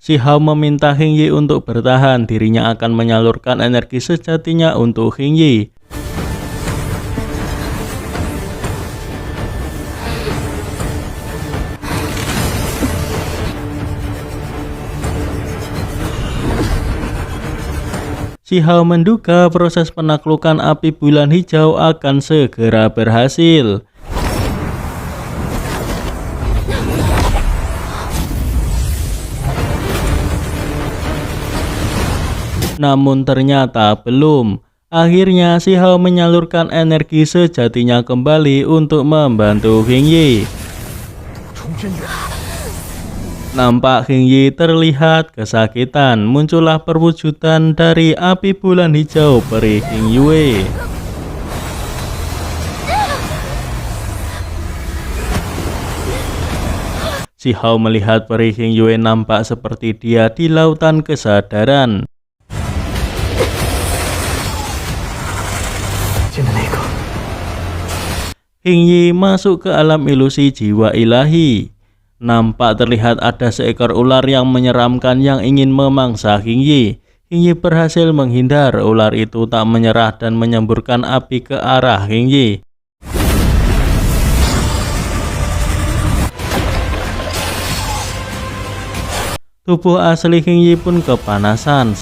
Si Hao meminta Hing Yi untuk bertahan, dirinya akan menyalurkan energi sejatinya untuk Hing Yi. Si Hao menduga proses penaklukan api bulan hijau akan segera berhasil. Namun ternyata belum. Akhirnya si Hao menyalurkan energi sejatinya kembali untuk membantu Hing Yi. Nampak Hing Yi terlihat kesakitan. Muncullah perwujudan dari api bulan hijau peri Hing Yue. Si Hao melihat peri Hing Yue nampak seperti dia di lautan kesadaran. Hing Yi masuk ke alam ilusi jiwa ilahi. Nampak terlihat ada seekor ular yang menyeramkan yang ingin memangsa Hing Yi. Hing Yi berhasil menghindar. Ular itu tak menyerah dan menyemburkan api ke arah Hing Yi. Tubuh asli Hing Yi pun kepanasan.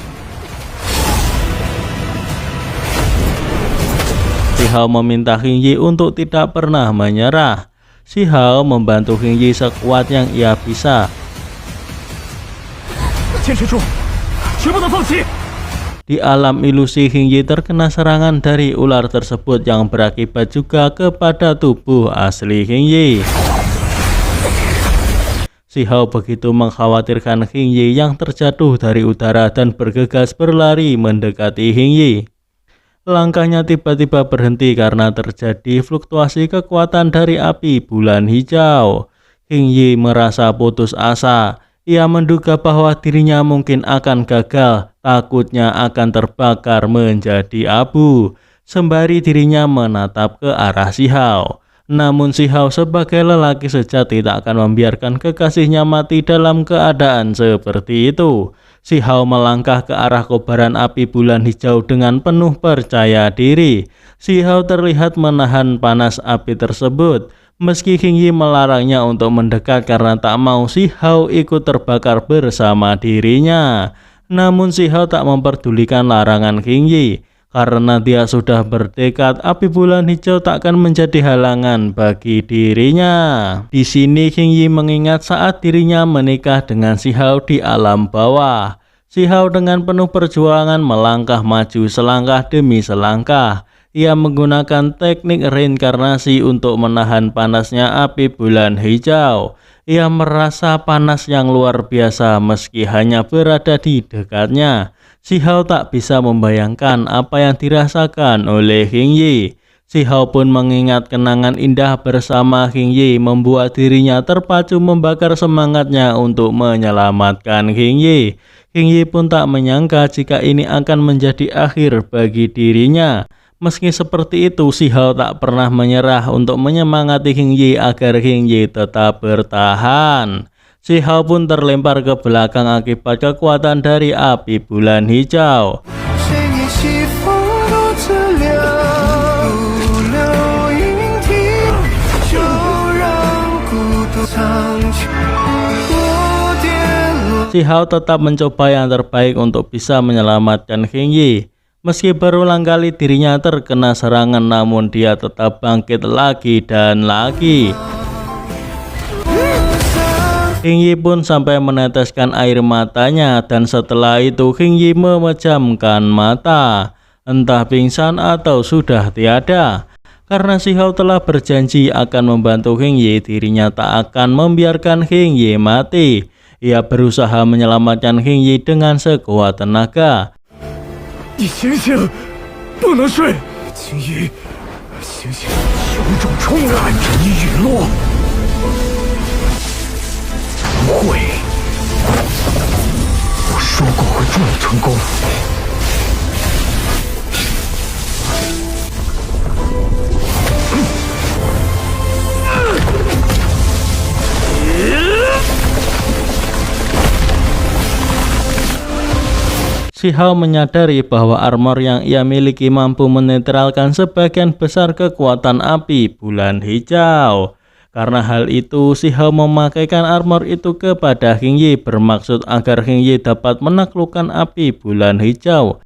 Si Hao meminta Hing Yi untuk tidak pernah menyerah. Si Hao membantu Hing Yi sekuat yang ia bisa. Di alam ilusi, Hing Yi terkena serangan dari ular tersebut yang berakibat juga kepada tubuh asli Hing Yi. Si Hao begitu mengkhawatirkan Hing Yi yang terjatuh dari udara dan bergegas berlari mendekati Hing Yi. Langkahnya tiba-tiba berhenti karena terjadi fluktuasi kekuatan dari api bulan hijau. Hing Yi merasa putus asa. Ia menduga bahwa dirinya mungkin akan gagal, takutnya akan terbakar menjadi abu. Sembari dirinya menatap ke arah si Hao. Namun si Hao sebagai lelaki sejati tak akan membiarkan kekasihnya mati dalam keadaan seperti itu. Si Hao melangkah ke arah kobaran api bulan hijau dengan penuh percaya diri. Si Hao terlihat menahan panas api tersebut. Meski Hing Yi melarangnya untuk mendekat karena tak mau si Hao ikut terbakar bersama dirinya. Namun si Hao tak memperdulikan larangan Hing Yi. Karena dia sudah bertekad api bulan hijau tak akan menjadi halangan bagi dirinya. Di sini Hing Yi mengingat saat dirinya menikah dengan si Hao di alam bawah. Si Hao dengan penuh perjuangan melangkah maju selangkah demi selangkah. Ia menggunakan teknik reinkarnasi untuk menahan panasnya api bulan hijau. Ia merasa panas yang luar biasa meski hanya berada di dekatnya. Si Hao tak bisa membayangkan apa yang dirasakan oleh Hing Yi. Si Hao pun mengingat kenangan indah bersama Hing Yi membuat dirinya terpacu membakar semangatnya untuk menyelamatkan Hing Yi. Hing Yi pun tak menyangka jika ini akan menjadi akhir bagi dirinya. Meski seperti itu, si Hao tak pernah menyerah untuk menyemangati Hing Yi agar Hing Yi tetap bertahan. Si Hao pun terlempar ke belakang akibat kekuatan dari api bulan hijau. Si Hao tetap mencoba yang terbaik untuk bisa menyelamatkan Hing Yi. Meski berulang kali dirinya terkena serangan, namun dia tetap bangkit lagi dan lagi. Hing Yi pun sampai meneteskan air matanya dan setelah itu Hing Yi memejamkan mata. Entah pingsan atau sudah tiada. Karena si Hao telah berjanji akan membantu Hing Yi, dirinya tak akan membiarkan Hing Yi mati. Ia berusaha menyelamatkan Hing Yi dengan sekuat tenaga. Si Hao menyadari bahwa armor yang ia miliki mampu menetralkan sebagian besar kekuatan api bulan hijau. Karena hal itu, si Hao memakaikan armor itu kepada Qing Yi bermaksud agar Qing Yi dapat menaklukkan api bulan hijau.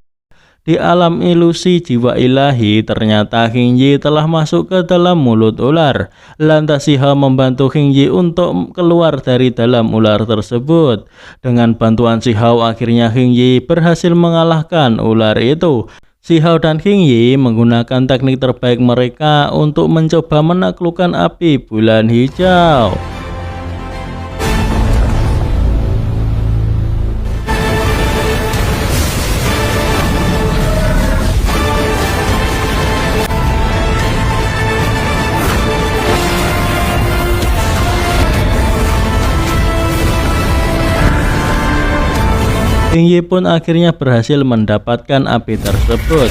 Di alam ilusi jiwa ilahi, ternyata Qing Yi telah masuk ke dalam mulut ular. Lantas si Hao membantu Qing Yi untuk keluar dari dalam ular tersebut. Dengan bantuan si Hao, akhirnya Qing Yi berhasil mengalahkan ular itu. Si Hao dan Qing Yi menggunakan teknik terbaik mereka untuk mencoba menaklukkan api bulan hijau. Qing Yi pun akhirnya berhasil mendapatkan api tersebut.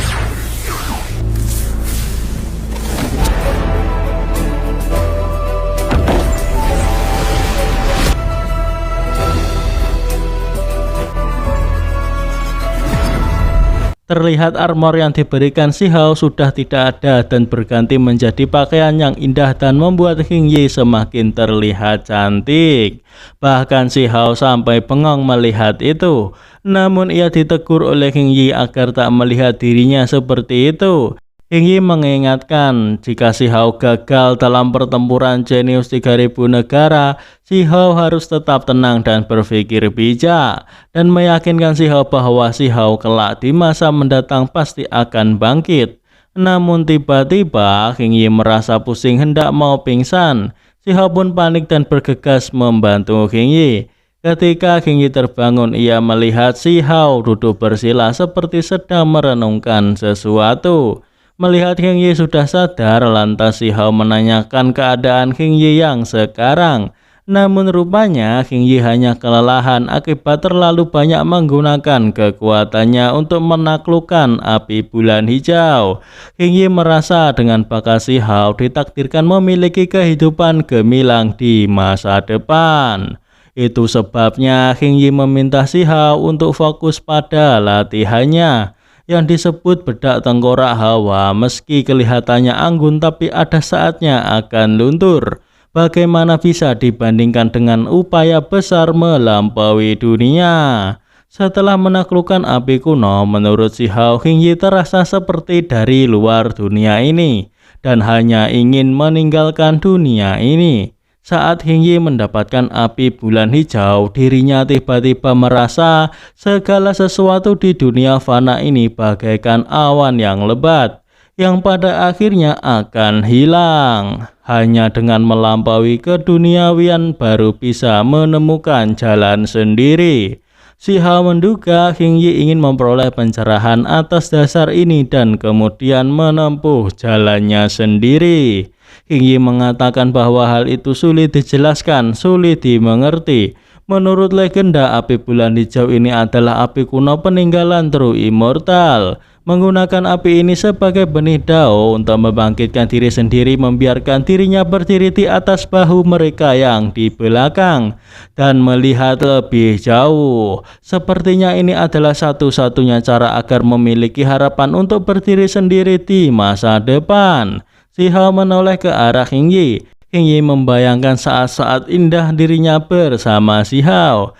Terlihat armor yang diberikan si Hao sudah tidak ada dan berganti menjadi pakaian yang indah dan membuat Qing Yi semakin terlihat cantik. Bahkan si Hao sampai bengong melihat itu. Namun ia ditegur oleh Qing Yi agar tak melihat dirinya seperti itu. Qing Yi mengingatkan jika si Hao gagal dalam pertempuran jenius 3000 negara, si Hao harus tetap tenang dan berpikir bijak, dan meyakinkan si Hao bahwa si Hao kelak di masa mendatang pasti akan bangkit. Namun tiba-tiba Qing Yi merasa pusing hendak mau pingsan. Si Hao pun panik dan bergegas membantu Qing Yi. Ketika Qing Yi terbangun, ia melihat si Hao duduk bersila seperti sedang merenungkan sesuatu. Melihat Qing Yi sudah sadar, lantas si Hao menanyakan keadaan Qing Yi yang sekarang. Namun rupanya Qing Yi hanya kelelahan akibat terlalu banyak menggunakan kekuatannya untuk menaklukkan api bulan hijau. Qing Yi merasa dengan bakat si Hao ditakdirkan memiliki kehidupan gemilang di masa depan. Itu sebabnya Qing Yi meminta si Hao untuk fokus pada latihannya yang disebut bedak tengkorak hawa. Meski kelihatannya anggun, tapi ada saatnya akan luntur. Bagaimana bisa dibandingkan dengan upaya besar melampaui dunia? Setelah menaklukkan api kuno, menurut si Hao, Qing Yi terasa seperti dari luar dunia ini dan hanya ingin meninggalkan dunia ini. Saat Qing Yi mendapatkan api bulan hijau, dirinya tiba-tiba merasa segala sesuatu di dunia fana ini bagaikan awan yang lebat, yang pada akhirnya akan hilang. Hanya dengan melampaui keduniawian baru bisa menemukan jalan sendiri. Si Hao menduga Qing Yi ingin memperoleh pencerahan atas dasar ini dan kemudian menempuh jalannya sendiri. Qing Yi mengatakan bahwa hal itu sulit dijelaskan, sulit dimengerti. Menurut legenda, api bulan hijau ini adalah api kuno peninggalan True Immortal. Menggunakan api ini sebagai benih Dao untuk membangkitkan diri sendiri, membiarkan dirinya berdiri di atas bahu mereka yang di belakang dan melihat lebih jauh. Sepertinya ini adalah satu-satunya cara agar memiliki harapan untuk berdiri sendiri di masa depan. Si Hao menoleh ke arah Qing Yi. Qing Yi membayangkan saat-saat indah dirinya bersama si Hao.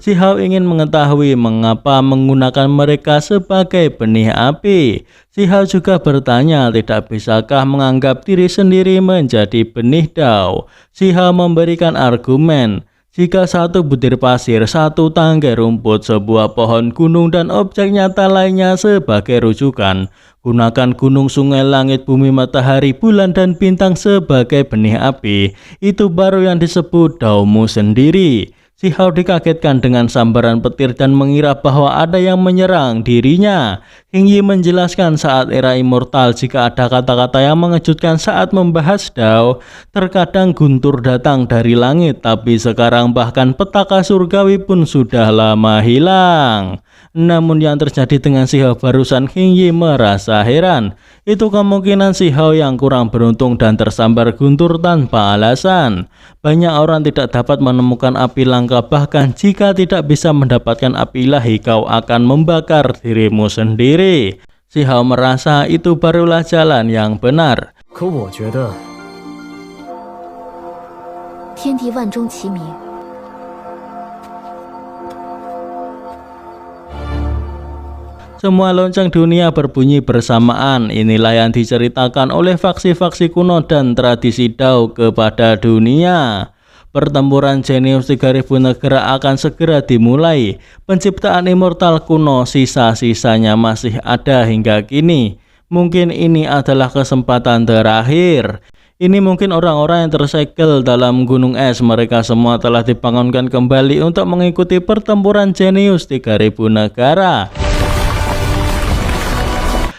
Si Hao ingin mengetahui mengapa menggunakan mereka sebagai benih api. Si Hao juga bertanya, tidak bisakah menganggap diri sendiri menjadi benih Dao? Si Hao memberikan argumen, jika satu butir pasir, satu tangkai rumput, sebuah pohon gunung, dan objek nyata lainnya sebagai rujukan, gunakan gunung, sungai, langit, bumi, matahari, bulan, dan bintang sebagai benih api, itu baru yang disebut Daomu sendiri. Si Hao dikagetkan dengan sambaran petir dan mengira bahwa ada yang menyerang dirinya. Qing Yi menjelaskan saat era immortal, jika ada kata-kata yang mengejutkan saat membahas Dao, terkadang guntur datang dari langit, tapi sekarang bahkan petaka surgawi pun sudah lama hilang. Namun yang terjadi dengan Si Hao barusan, Hing Yi merasa heran. Itu kemungkinan Si Hao yang kurang beruntung dan tersambar guntur tanpa alasan. Banyak orang tidak dapat menemukan api langka, bahkan jika tidak bisa mendapatkan api ilahi, kau akan membakar dirimu sendiri. Si Hao merasa itu barulah jalan yang benar. 可我觉得天地万钟齐鸣。 Semua lonceng dunia berbunyi bersamaan. Inilah yang diceritakan oleh faksi-faksi kuno dan tradisi Dao kepada dunia. Pertempuran jenius 3000 negara akan segera dimulai. Penciptaan immortal kuno sisa-sisanya masih ada hingga kini. Mungkin ini adalah kesempatan terakhir. Ini mungkin orang-orang yang tersegel dalam gunung es. Mereka semua telah dibangunkan kembali untuk mengikuti pertempuran jenius 3000 negara.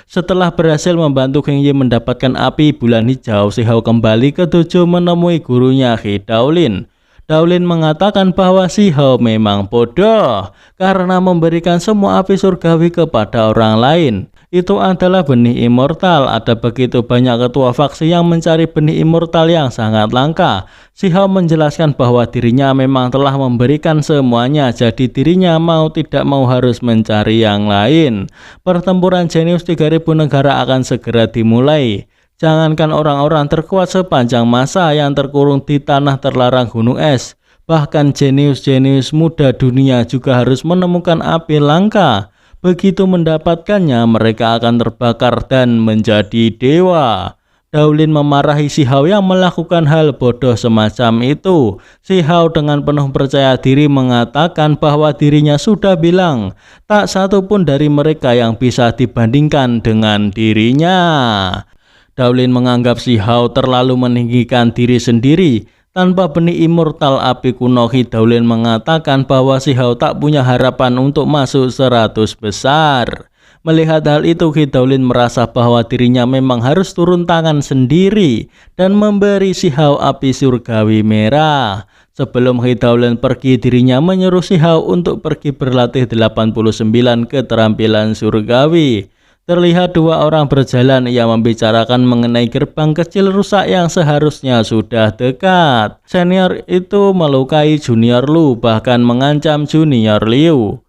Setelah berhasil membantu Hing Yi mendapatkan api bulan hijau, Si Hao kembali ke dojo menemui gurunya He Daolin. Daolin mengatakan bahwa Si Hao memang bodoh karena memberikan semua api surgawi kepada orang lain. Itu adalah benih immortal. Ada begitu banyak ketua faksi yang mencari benih immortal yang sangat langka. Si Hao menjelaskan bahwa dirinya memang telah memberikan semuanya, jadi dirinya mau tidak mau harus mencari yang lain. Pertempuran jenius 3000 negara akan segera dimulai. Jangankan orang-orang terkuat sepanjang masa yang terkurung di tanah terlarang gunung es, bahkan jenius-jenius muda dunia juga harus menemukan api langka. Begitu mendapatkannya, mereka akan terbakar dan menjadi dewa. Daolin memarahi Si Hao yang melakukan hal bodoh semacam itu. Si Hao dengan penuh percaya diri mengatakan bahwa dirinya sudah bilang, tak satu pun dari mereka yang bisa dibandingkan dengan dirinya. Daolin menganggap Si Hao terlalu meninggikan diri sendiri. Tanpa benih immortal api kuno, He Daolin mengatakan bahwa Si Hao tak punya harapan untuk masuk 100 besar. Melihat hal itu, He Daolin merasa bahwa dirinya memang harus turun tangan sendiri dan memberi Si Hao api surgawi merah. Sebelum He Daolin pergi, dirinya menyuruh Si Hao untuk pergi berlatih 89 keterampilan surgawi. Terlihat dua orang berjalan, ia membicarakan mengenai gerbang kecil rusak yang seharusnya sudah dekat. Senior itu melukai junior Lu, bahkan mengancam junior Liu.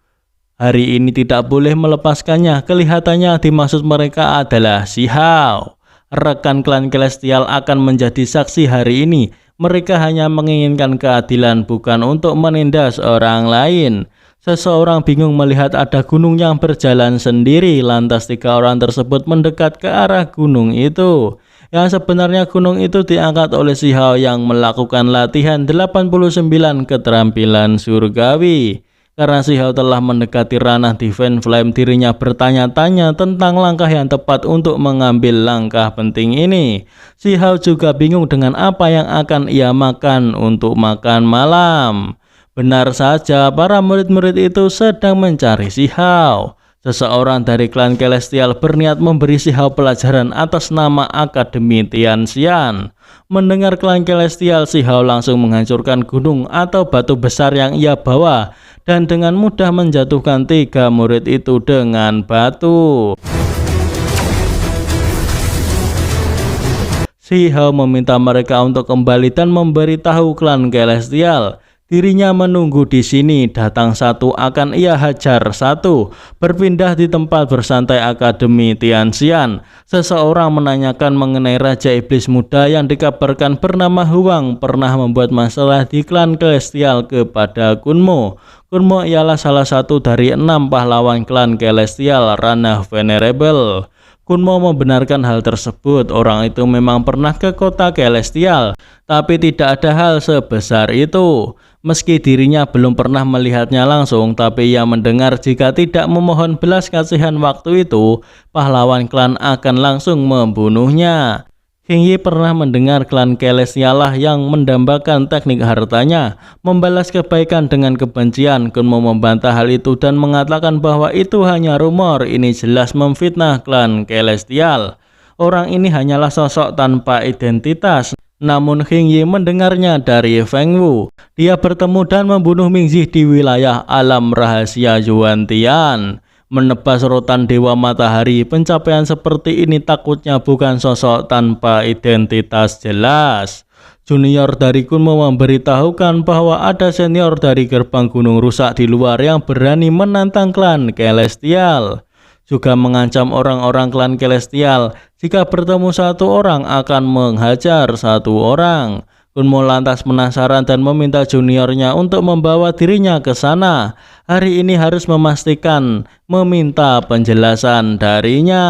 Hari ini tidak boleh melepaskannya. Kelihatannya dimaksud mereka adalah Si Hao. Rekan klan Celestial akan menjadi saksi hari ini. Mereka hanya menginginkan keadilan, bukan untuk menindas orang lain. Seseorang bingung melihat ada gunung yang berjalan sendiri. Lantas 3 orang tersebut mendekat ke arah gunung itu. Yang sebenarnya gunung itu diangkat oleh Si Hao yang melakukan latihan 89 keterampilan surgawi. Karena Si Hao telah mendekati ranah Divine Flame, dirinya bertanya-tanya tentang langkah yang tepat untuk mengambil langkah penting ini. Si Hao juga bingung dengan apa yang akan ia makan untuk makan malam. Benar saja, para murid-murid itu sedang mencari Si Hao. Seseorang dari klan Celestial berniat memberi Si Hao pelajaran atas nama Akademi Tianxian. Mendengar klan Celestial, Si Hao langsung menghancurkan gunung atau batu besar yang ia bawa dan dengan mudah menjatuhkan 3 murid itu dengan batu. Si Hao meminta mereka untuk kembali dan memberitahu klan Celestial. Dirinya menunggu di sini, datang satu akan ia hajar satu. Berpindah di tempat bersantai Akademi Tianxian, seseorang menanyakan mengenai Raja Iblis Muda yang dikabarkan bernama Huang pernah membuat masalah di klan Celestial kepada Kunmo. Kunmo ialah salah satu dari 6 pahlawan klan Celestial ranah Venerable. Kunmo membenarkan hal tersebut. Orang itu memang pernah ke kota Celestial, tapi tidak ada hal sebesar itu. Meski dirinya belum pernah melihatnya langsung, tapi ia mendengar jika tidak memohon belas kasihan waktu itu, pahlawan klan akan langsung membunuhnya. Hing Yi pernah mendengar klan Celestial lah yang mendambakan teknik hartanya, membalas kebaikan dengan kebencian. Kunmo membantah hal itu dan mengatakan bahwa itu hanya rumor. Ini jelas memfitnah klan Celestial. Orang ini hanyalah sosok tanpa identitas. Namun Hing Yi mendengarnya dari Feng Wu. Dia bertemu dan membunuh Mingzi di wilayah alam rahasia Yuantian. Menebas rotan Dewa Matahari, pencapaian seperti ini takutnya bukan sosok tanpa identitas jelas. Junior dari Kunmo memberitahukan bahwa ada senior dari gerbang Gunung Rusak di luar yang berani menantang klan Celestial. Juga mengancam orang-orang klan Celestial jika bertemu satu orang akan menghajar satu orang. Kunmo lantas penasaran dan meminta juniornya untuk membawa dirinya ke sana. Hari ini harus memastikan meminta penjelasan darinya.